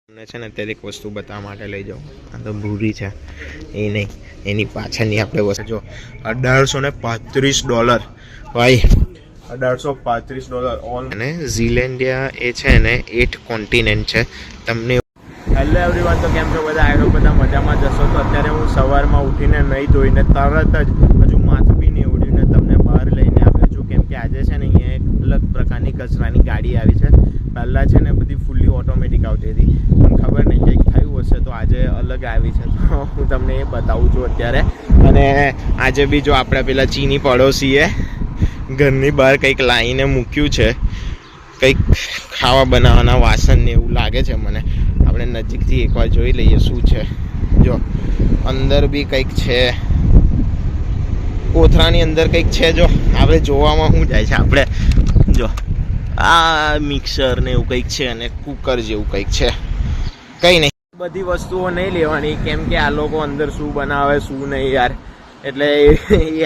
તમને છે ને અત્યારે એક વસ્તુ બતાવવા માટે લઈ જાઉં. આ તો ભૂરી છે એ નહીં, એની પાછળની આપણે વસ્તુ જો $1835 ભાઈ, $1835 ઓલ. અને ઝીલેન્ડિયા એ છે ને 8 કોન્ટિનેન્ટ છે. તમને હેલો એવરીવન, તો કેમ છો બધા? આઈ હોપ બધા મજામાં જશો. તો અત્યારે હું સવારમાં ઉઠીને નહીં ધોઈને તરત જ હજુ માથું બી નહીં ઉડીને તમને બહાર લઈને આવ્યો છું, કેમ કે આજે છે ને અહીંયા એક અલગ પ્રકારની કચરાની ગાડી આવી છે. પહેલાં છે ને બધી ફૂલ્લી ઓટોમેટિક આવતી હતી, પણ ખબર નહીં કંઈક થયું હશે તો આજે અલગ આવી છે, તો હું તમને એ બતાવું છું અત્યારે. અને આજે બી જો આપણે પેલા ચીની પડોશીએ ઘરની બહાર કંઈક લાવીને મૂક્યું છે, કંઈક ખાવા બનાવવાના વાસણ ને એવું લાગે છે મને. આપણે નજીકથી એકવાર જોઈ લઈએ શું છે. જો અંદર બી કંઈક છે, કોથળાની અંદર કંઈક છે. જો આપણે જોવામાં શું જાય છે, આપણે જો આ મિક્સર ને એવું કંઈક છે અને કુકર જેવું કંઈક છે. કંઈ નહીં, બધી વસ્તુઓ નહીં લેવાની, કેમ કે આ લોકો અંદર શું બનાવે શું નહીં યાર, એટલે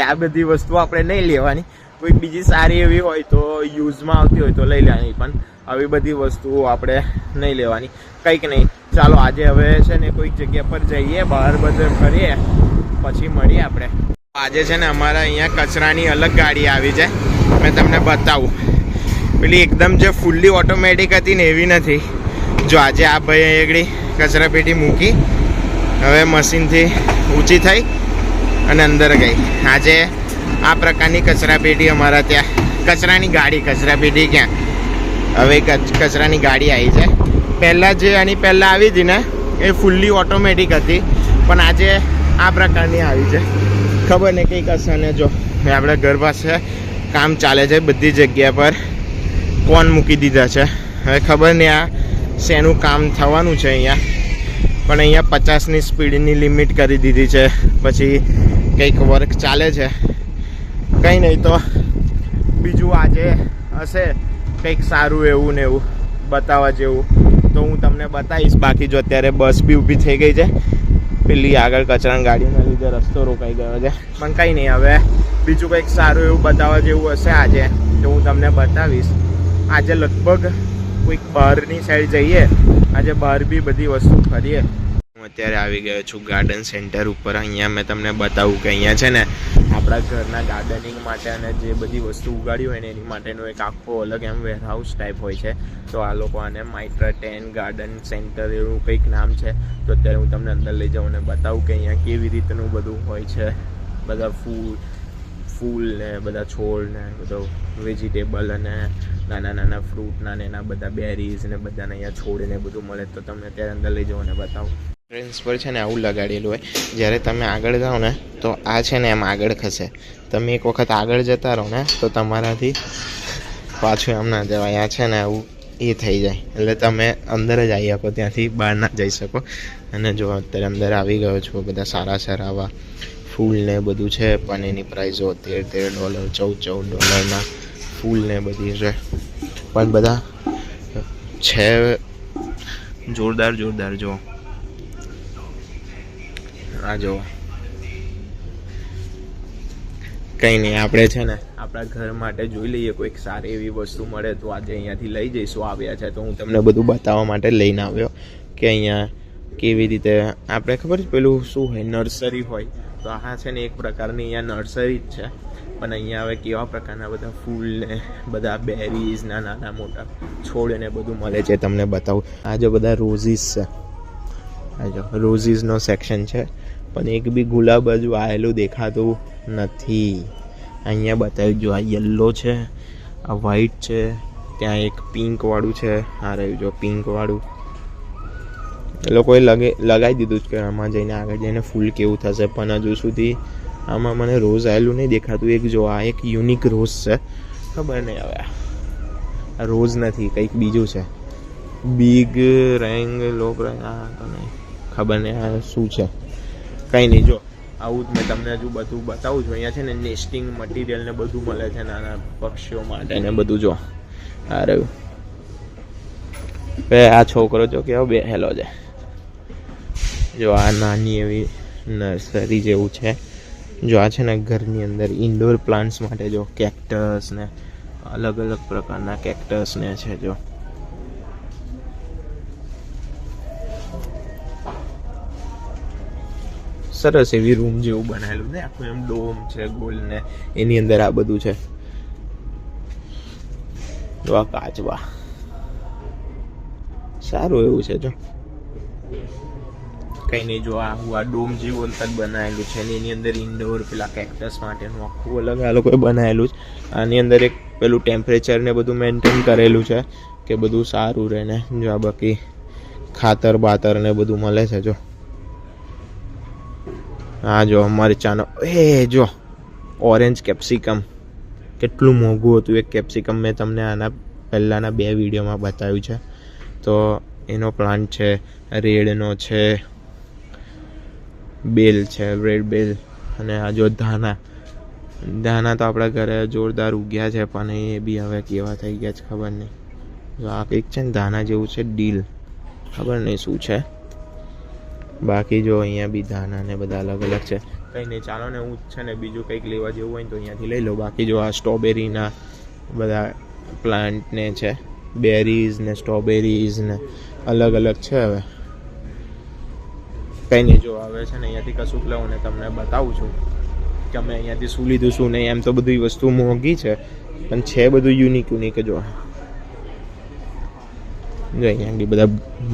આ બધી વસ્તુઓ આપણે નહીં લેવાની. કોઈ બીજી સારી એવી હોય તો યુઝમાં આવતી હોય તો લઈ લેવાની, પણ આવી બધી વસ્તુઓ આપણે નહીં લેવાની. કંઈક નહીં, ચાલો આજે હવે છે ને કોઈક જગ્યા પર જઈએ, બહાર બધે ફરીએ, પછી મળીએ આપણે. આજે છે ને અમારા અહીંયા કચરાની અલગ ગાડી આવી છે, મેં તમને બતાવું. પેલી એકદમ જે ફૂલ્લી ઓટોમેટિક હતી ને એવી નથી. જો આજે આ ભાઈ આગળ કચરા પેટી મૂકી, હવે મશીનથી ઊંચી થઈ અને અંદર ગઈ. આજે આ પ્રકારની કચરા પેટી અમારા ત્યાં, કચરાની ગાડી, કચરા પેટી ક્યાં, હવે કચરાની ગાડી આવી છે. પહેલાં જે આની પહેલાં આવી હતી ને એ ફૂલ્લી ઓટોમેટિક હતી, પણ આજે આ પ્રકારની આવી છે. ખબર નહીં કંઈક હશે. ને જો આપણે ઘર પાસે કામ ચાલે છે, બધી જગ્યા પર કોણ મૂકી દીધા છે. હવે ખબર નહીં આ શેનું કામ થવાનું છે અહીંયા, પણ અહીંયા 50ની સ્પીડની લિમિટ કરી દીધી છે. પછી કંઈક વર્ક ચાલે છે. કંઈ નહીં, તો બીજું આજે હશે કંઈક સારું એવું ને એવું બતાવવા જેવું તો હું તમને બતાવીશ. બાકી જો અત્યારે બસ બી ઊભી થઈ ગઈ છે, પેલી આગળ કચરાની ગાડીના લીધે રસ્તો રોકાઈ ગયો છે. પણ કંઈ નહીં, હવે બીજું કંઈક સારું એવું બતાવવા જેવું હશે આજે તો હું તમને બતાવીશ. આજે લગભગ કોઈક બહારની સાઈડ જઈએ, આજે બહાર બી બધી વસ્તુ ફરીએ. હું અત્યારે આવી ગયો છું ગાર્ડન સેન્ટર ઉપર. અહીંયા મેં તમને બતાવું કે અહીંયા છે ને આપણા ઘરના ગાર્ડનિંગ માટે અને જે બધી વસ્તુ ઉગાડી હોય ને એની માટેનું એક આખો અલગ એમ વેરહાઉસ ટાઈપ હોય છે. તો આ લોકો આને માઇટ્રા 10 ગાર્ડન સેન્ટર એવું કંઈક નામ છે. તો અત્યારે હું તમને અંદર લઈ જાઉં અને બતાવું કે અહીંયા કેવી રીતનું બધું હોય છે. બધા ફૂલ ને બધા છોડ ને બધો વેજીટેબલ અને નાના નાના ફ્રૂટના ને એના બધા બેરીઝ ને બધાને અહીંયા છોડ ને બધું મળે. તો તમને અત્યારે અંદર લઈ જાઉં અને બતાવું. ટ્રેન્સ પર છે ને આવું લગાડેલું હોય, જ્યારે તમે આગળ જાઓ ને તો આ છે ને એમ આગળ ખસે. તમે એક વખત આગળ જતા રહો ને તો તમારાથી પાછું એમ ના જવાય. આ છે ને આવું એ થઈ જાય, એટલે તમે અંદર જ આવી શકો, ત્યાંથી બહાર ના જઈ શકો. અને જો અત્યારે અંદર આવી ગયો છું, બધા સારા સારા આવા ફૂલ ને બધું છે, પણ એની પ્રાઇઝો $13 $14 ફૂલ ને બધી છે, પણ બધા છે જોરદાર જોરદાર. જો આ જો કંઈ નહીં, આપણે છે ને આપણા ઘર માટે જોઈ લઈએ કોઈક સારી એવી વસ્તુ મળે તો આજે અહીંયાથી લઈ જઈશું. આવ્યા છે તો હું તમને બધું બતાવવા માટે લઈને આવ્યો કે અહીંયા કેવી રીતે આપણે ખબર છે પેલું શું હોય નર્સરી હોય, તો આ છે ને એક પ્રકારની અહીંયા નર્સરી જ છે. પણ અહીંયા હવે કેવા પ્રકારના બધા ફૂલ ને બધા બેરીઝ ના નાના મોટા છોડ ને બધું મળે છે તમને બતાવું. આ જો બધા રોઝીસ છે, આ જો રોઝીસનો સેક્શન છે, પણ એક બી ગુલાબ હજુ આવેલું દેખાતું નથી. અહીંયા બતાવ્યું જો આ યલો છે, આ વ્હાઈટ છે, ત્યાં એક પિંકવાળું છે, આ રહ્યું જો પિંકવાળું. એ લોકોએ લગાવી દીધું જ કે આમાં જઈને આગળ જઈને ફૂલ કેવું થશે, પણ હજુ સુધી આમાં મને રોઝ આવેલું નહીં દેખાતું. એક જો આ એક યુનિક રોઝ છે, ખબર નહીં હવે આ રોઝ નથી કંઈક બીજું છે, બિગ રેંગ લોક રેંગ, આ તો નહીં ખબર નહીં આ શું છે. કંઈ નહીં, જો આવું જ મેં તમને હજુ બધું બતાવું છું. અહીંયા છે ને નેસ્ટિંગ મટીરિયલ ને બધું મળે છે નાના પક્ષીઓ માટે ને બધું. જો આ રહ્યું, આ છોકરો જો કેવો બેહેલો છે. જો આ નાની એવી નર્સરી જેવું છે. જો આ છે ને ઘરની અંદર ઇન્ડોર પ્લાન્ટ્સ માટે જો કેક્ટસ ને અલગ અલગ પ્રકારના કેક્ટસ ને છે. જો સરસ એવી રૂમ જેવું બનાવેલું છે આખું, એમ ડોમ છે ગોલ ને એની અંદર આ બધું છે. જો આ કાચવા સારું એવું છે. જો કઈ નહીં, જો આ ડોમ જેવું અંતર બનાવેલું છે ને એની અંદર ઇન્ડોર પેલા કેક્ટસ માટેનું આખું અલગ આ લોકોએ બનાવેલું છે. આની અંદર એક પેલું ટેમ્પરેચર ને બધું મેન્ટેન કરેલું છે કે બધું સારું રહે ને. જો આ બાકી ખાતર બાતર ને બધું મળે છે. જો હા જો મરચાનો જો ઓરેન્જ કેપ્સિકમ કેટલું મોંઘું હતું એક કેપ્સિકમ. મેં તમને આના પહેલાંના 2 વિડીયોમાં બતાવ્યું છે. તો એનો પ્લાન્ટ છે, રેડનો છે, બેલ છે, રેડ બેલ. અને આ જો ધાના તો આપણા ઘરે જોરદાર ઉગ્યા છે, પણ એ બી હવે કેવા થઈ ગયા છે ખબર નહીં. જો આ કંઈક છે ને ધાના જેવું છે, ડીલ ખબર નહીં શું છે. બાકી જો અહીંયા બી ધાના ને બધા અલગ અલગ છે. કંઈ નહીં, ચાલો ને હું છે ને બીજું કંઈક લેવા જેવું હોય ને તો અહીંયાથી લઈ લો. બાકી જો આ સ્ટ્રોબેરીના બધા પ્લાન્ટ ને છે, બેરીઝ ને સ્ટ્રોબેરીઝ ને અલગ અલગ છે. હવે કંઈ નહીં, જો હવે છે ને અહીંયાથી કશુંક લઉં ને તમને બતાવું છું કે અમે અહીંયાથી શું લીધું શું નહીં. એમ તો બધી વસ્તુ મોંઘી છે પણ છે બધું યુનિક. જો અહીંયા બધા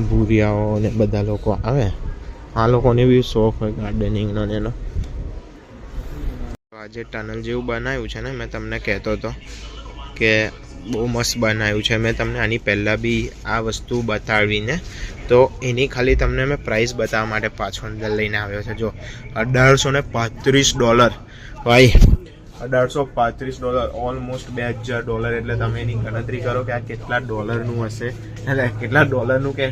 ભૂરિયાઓ ને બધા લોકો આવે. આ લોકોને બી શોખ હોય ગાર્ડનિંગનો ને એનો. આજે ટનલ જેવું બનાવ્યું છે ને, મેં તમને કહેતો હતો કે બહુ મસ્ત બનાવ્યું છે. મેં તમને આની પહેલાં બી આ વસ્તુ બતાવીને તો એની ખાલી તમને મેં પ્રાઇસ બતાવવા માટે પાછો અંદર લઈને આવ્યો છે. જો $1835 ભાઈ, $1835, ઓલમોસ્ટ $2000. એટલે તમે એની ગણતરી કરો કે આ કેટલા ડોલરનું હશે, એટલે કેટલા ડોલરનું કે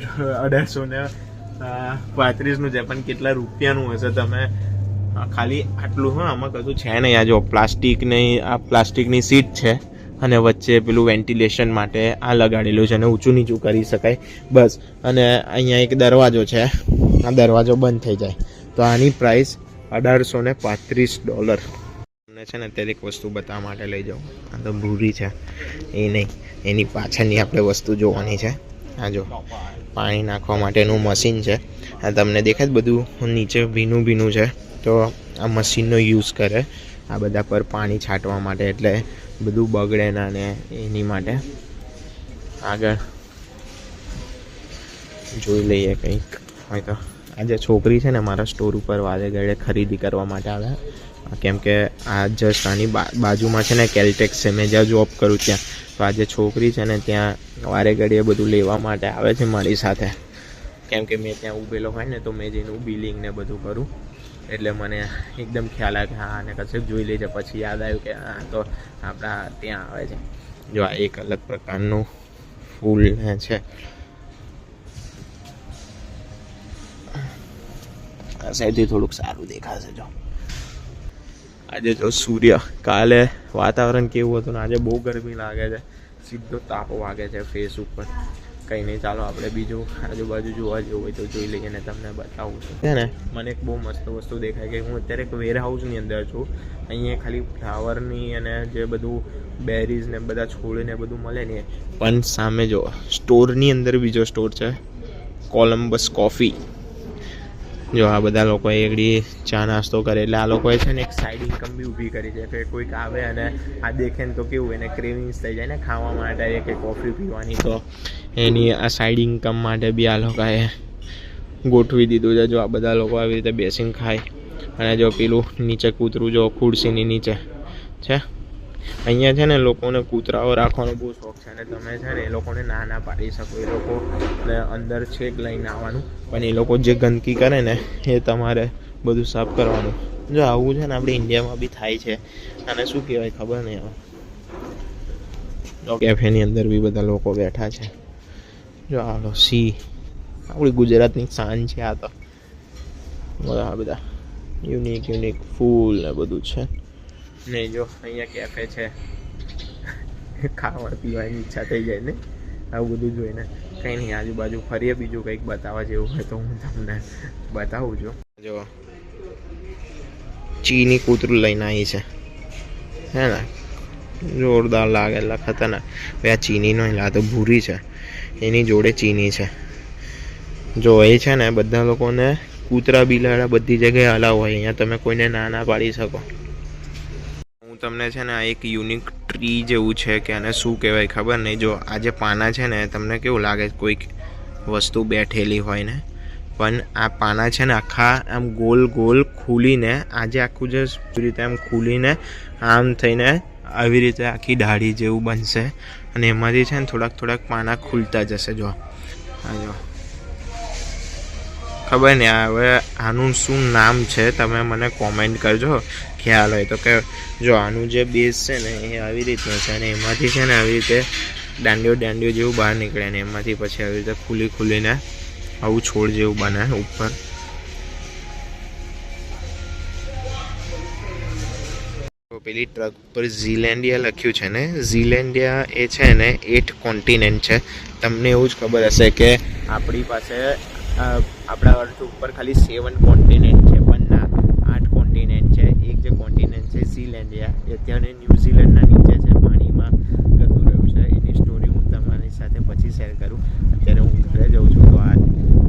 1835નું છે પણ કેટલા રૂપિયાનું હશે. તમે ખાલી આટલું, હા આમાં કશું છે નહીં. આ જો પ્લાસ્ટિકની સીટ છે અને વચ્ચે પેલું વેન્ટિલેશન માટે આ લગાડેલું છે અને ઊંચું નીચું કરી શકાય બસ. અને અહીંયા એક દરવાજો છે, આ દરવાજો બંધ થઈ જાય. તો આની પ્રાઇસ $1835. તમને છે ને અત્યારે એક વસ્તુ બતાવવા માટે લઈ જાઉં. આ તો ભૂરી છે એ નહીં, એની પાછળની આપણે વસ્તુ જોવાની છે. આ જો પાણી નાખવા માટેનું મશીન છે. આ તમને દેખાય બધું નીચે ભીનું છે. તો આ મશીનનો યુઝ કરે આ બધા પર પાણી છાંટવા માટે, એટલે બધું બગડે ના ને એની માટે. આગળ જોઈ લઈએ કંઈક હોય તો. આજે છોકરી છે ને મારા સ્ટોર ઉપર વારે ઘડે ખરીદી કરવા માટે આવે, કેમ કે આ જસ્ટ આની બાજુમાં છે ને કેલટેક્સ છે, મેં જ્યાં જોબ કરું ત્યાં. તો આજે છોકરી છે ને ત્યાં વારે ઘડીએ બધું લેવા માટે આવે છે મારી સાથે, કેમ કે મેં ત્યાં ઊભેલો હોય ને તો મેં જેનું બિલિંગ ને બધું કરું. એટલે મને એકદમ ખ્યાલ આવે કે હા અને કશું જોઈ લેજે. પછી યાદ આવ્યું કે હા તો આપણા ત્યાં આવે છે. જો આ એક અલગ પ્રકારનું ફૂલ છે. આ સાઈડથી થોડુંક સારું દેખાશે. જો આજે જો સૂર્ય, કાલે વાતાવરણ કેવું હતું ને આજે બહુ ગરમી લાગે છે, સીધો તાપ વાગે છે ફેસ ઉપર. કંઈ નહીં, ચાલો આપણે બીજું આજુબાજુ જોવા જેવું હોય તો જોઈ લઈએ ને તમને બતાવું છું. છે ને મને એક બહુ મસ્ત વસ્તુ દેખાય કે હું અત્યારે એક વેર હાઉસની અંદર છું. અહીંયા ખાલી ફ્લાવરની અને જે બધું બેરીઝ ને બધા છોડ ને બધું મળે ને, પણ સામે જો સ્ટોરની અંદર બીજો સ્ટોર છે, કોલમ્બસ કોફી. જો આ બધા લોકોએ એકડી ચા નાસ્તો કરે, એટલે આ લોકોએ છે ને એક સાઈડ ઇન્કમ બી ઊભી કરી છે કે કોઈક આવે અને આ દેખે ને તો કેવું એને ક્રેવિંગ્સ થઈ જાય ને ખાવા માટે કે કોફી પીવાની. તો એની આ સાઈડ ઇન્કમ માટે બી આ લોકોએ ગોઠવી દીધું છે. જો આ બધા લોકો આવી રીતે બેસીને ખાય. અને જો પેલું નીચે કૂતરું જો ખુરશીની નીચે છે. અહીંયા છે ને લોકોને કૂતરાઓ રાખવાનો બહુ શોખ છે અને તમે છે ને એ લોકોને ના પાડી શકો. એ લોકોને અંદર છેક લઈને આવવાનું, પણ એ લોકો જે ગંદકી કરે ને એ તમારે બધું સાફ કરવાનું. જો આવું છે ને આપણે ઇન્ડિયામાં બી થાય છે. આને શું કહેવાય ખબર નહીં આવે. કેફેની અંદર બી બધા લોકો બેઠા છે. જો આ સી આપણી ગુજરાતની શાન છે. આ તો બધા યુનિક ફૂલ ને બધું છે. નહીં જો અહીંયા કેફે છે, ખાવા પીવાની ઈચ્છા થઈ જાય ને આવું બધું જોઈને. કંઈ નહીં, આજુબાજુ ફરીએ બીજું કંઈક બતાવવા જેવું હોય તો હું તમને બતાવું છું. જો ચીની કૂતરું લઈને આવી છે, હે ને જોરદાર લાગે, એટલે ખતરનાક. ભાઈ આ ચીની નો આ તો ભૂરી છે, એની જોડે ચીની છે. જો એ છે ને બધા લોકોને કૂતરા બિલાડા બધી જગ્યાએ અલાવ હોય, અહીંયા તમે કોઈને ના પાડી શકો. હું તમને છે ને આ એક યુનિક ટ્રી જેવું છે કે આને શું કહેવાય ખબર નહીં. જો આ જે પાના છે ને તમને કેવું લાગે કોઈક વસ્તુ બેઠેલી હોય ને, પણ આ પાના છે ને આખા આમ ગોલ ગોલ ખુલીને આજે આખું જે રીતે આમ ખુલીને આમ થઈને આવી રીતે આખી ડાળી જેવું બનશે અને એમાંથી છે ને થોડાક પાના ખુલતા જશે. જો આ જો ખબર ને હવે આનું શું નામ છે તમે મને કોમેન્ટ કરજો ખ્યાલ હોય તો. કે જો આનું જે બેઝ છે ને એ આવી રીતનું છે અને એમાંથી છે ને આવી રીતે દાંડીઓ જેવું બહાર નીકળે ને એમાંથી પછી આવી રીતે ખુલીને આવું છોડ જેવું બને ઉપર. પેલી ટ્રક પર ઝીલેન્ડિયા લખ્યું છે ને, ઝીલેન્ડિયા એ છે ને 8 કોન્ટિનેન્ટ છે. તમને એવું જ ખબર હશે કે આપણી પાસે આપણા અર્થ ઉપર ખાલી 7 કોન્ટિનેન્ટ છે, પણ ના 8 કોન્ટિનેન્ટ છે. એક જે કોન્ટિનેન્ટ છે ઝીલેન્ડિયા એ અત્યારે ન્યૂઝીલેન્ડના નીચે છે, પાણીમાં જતું રહ્યું છે. એની સ્ટોરી હું તમારી સાથે પછી શેર કરું. અત્યારે હું ઘરે જાઉં છું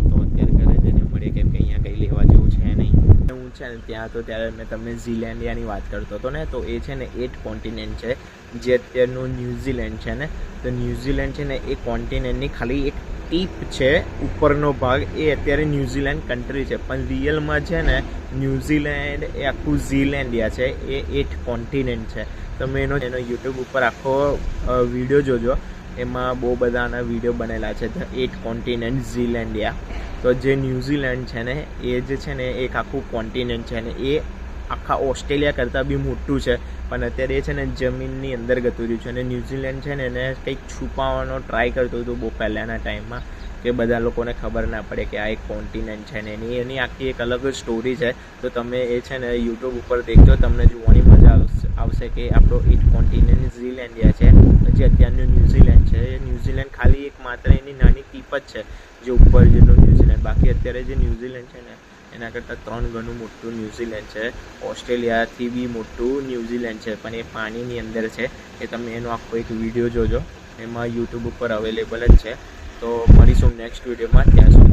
તો અત્યારે ઘરે જઈને મળીએ, કેમ કે અહીંયા કંઈ લેવા જેવું છે નહીં. હું છે ને ત્યાં તો ત્યારે મેં તમને ઝીલેન્ડિયાની વાત કરતો હતો ને, તો એ છે ને 8 કોન્ટિનેન્ટ છે. જે અત્યારનું ન્યૂઝીલેન્ડ છે ને, તો ન્યૂઝીલેન્ડ છે ને એ કોન્ટિનેન્ટની ખાલી એક ટીપ છે, ઉપરનો ભાગ એ અત્યારે ન્યૂઝીલેન્ડ કન્ટ્રી છે, પણ રિયલમાં છે ને ન્યૂઝીલેન્ડ એ આખું ઝીલેન્ડિયા છે, એ 8 કોન્ટિનેન્ટ છે. તમે એનો યુટ્યુબ ઉપર આખો વિડીયો જોજો, એમાં બહુ બધા આના વિડીયો બનેલા છે, ધ 8 કોન્ટિનેન્ટ ઝીલેન્ડિયા. તો જે ન્યૂઝીલેન્ડ છે ને એ જે છે ને એક આખું કોન્ટિનેન્ટ છે ને એ આખા ઓસ્ટ્રેલિયા કરતાં બી મોટું છે, પણ અત્યારે એ છે ને જમીનની અંદર ગતું રહ્યું છે. અને ન્યૂઝીલેન્ડ છે ને એને કંઈક છુપાવવાનો ટ્રાય કરતું હતું બહુ પહેલાંના ટાઈમમાં, કે બધા લોકોને ખબર ના પડે કે આ એક કોન્ટિનેન્ટ છે ને એની આખી એક અલગ જ સ્ટોરી છે. તો તમે એ છે ને યુટ્યુબ ઉપર દેખજો, તમને જોવાની મજા આવશે કે આપણો 8 કોન્ટિનેન્ટ ઝીલેન્ડિયા છે, જે અત્યારનું ન્યૂઝીલેન્ડ છે. ન્યૂઝીલેન્ડ ખાલી એક માત્ર એની નાની ટીપ જ છે જે ઉપર જેટલું ન્યૂઝીલેન્ડ, બાકી અત્યારે જે ન્યૂઝીલેન્ડ છે ને એના કરતાં 3 ગણું મોટું ન્યૂઝીલેન્ડ છે. ઓસ્ટ્રેલિયાથી બી મોટું ન્યૂઝીલેન્ડ છે, પણ એ પાણીની અંદર છે. એ તમે એનો આખો એક વિડીયો જોજો, એમાં યુટ્યુબ ઉપર અવેલેબલ જ છે. તો મળીશું નેક્સ્ટ વિડીયોમાં. ત્યાં સુધી